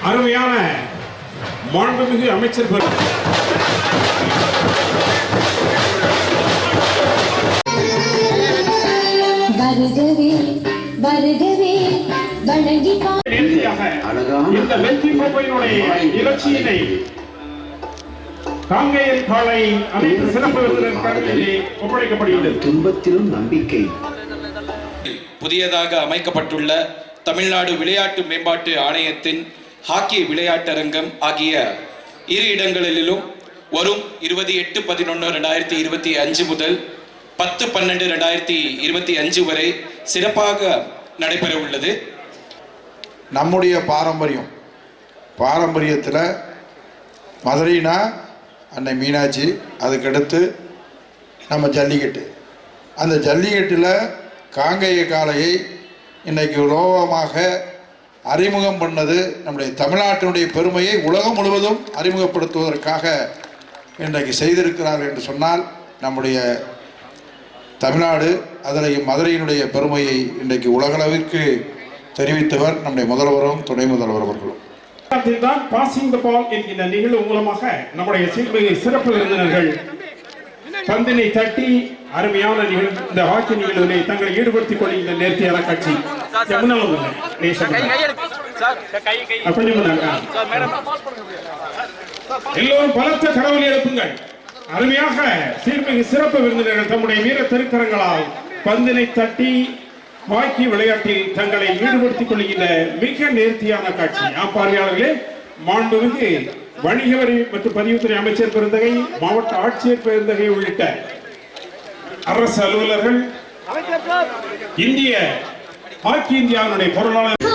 அருமையான மாண்புமிகு அமைச்சர் இந்த வெற்றி கோப்பையினுடைய இலட்சியினை காங்கேயன் காலை அனைத்து சிறப்பு விருந்தினர்களிடையே ஒப்படைக்கப்படுகிறது. துன்பத்திலும் நம்பிக்கை. புதியதாக அமைக்கப்பட்டுள்ள தமிழ்நாடு விளையாட்டு மேம்பாட்டு ஆணையத்தின் ஹாக்கி விளையாட்டரங்கம் ஆகிய இரு இடங்களிலும் வரும் 28/11/2025 முதல் 10/12/2025 வரை சிறப்பாக நடைபெற உள்ளது. நம்முடைய பாரம்பரியத்தில் மதுரைனா அன்னை மீனாட்சி, அதுக்கடுத்து நம்ம ஜல்லிக்கட்டு. அந்த ஜல்லிக்கட்டில் காங்கேய காளையை இன்றைக்கு உலோகமாக அறிமுகம் பண்ணது நம்முடைய தமிழ்நாட்டினுடைய பெருமையை உலகம் முழுவதும் அறிமுகப்படுத்துவதற்காக இன்றைக்கு செய்திருக்கிறார்கள் என்று சொன்னால் நம்முடைய தமிழ்நாடு அதில் மதுரையினுடைய பெருமையை இன்றைக்கு உலகளவிற்கு தெரிவித்தவர் நம்முடைய முதல்வரும் துணை முதல்வர் அவர்களும். பாசிங் தி பால் என்கிற நிகழ்வு மூலமாக நம்முடைய சிறப்பு விருந்தினர்கள் பந்தினை தட்டி அருமையான இந்த ஹாக்கி நிகழ்வுகளை தங்களை ஈடுபடுத்திக் கொள்கின்ற நேர்த்தியான காட்சி. எல்லோரும் பலத்த கடவுளை எழுப்புங்கள். அருமையாக சீர்மிகு சிறப்பு விருந்தினர்கள் தம்முடைய வீர திருக்கரங்களால் பந்தினை தட்டி ஹாக்கி விளையாட்டில் தங்களை ஈடுபடுத்திக் கொள்கின்ற மிக நேர்த்தியான காட்சி. பார்வையாளர்களே, மாண்புமிகு வணிக வரி மற்றும் பதிவுத்துறை அமைச்சர் பெருந்தகை, மாவட்ட ஆட்சியர் பெருந்தகை உள்ளிட்ட அரசு அலுவலர்கள், இந்திய ஹாக்கி இந்தியாவினுடைய பொருளாளர்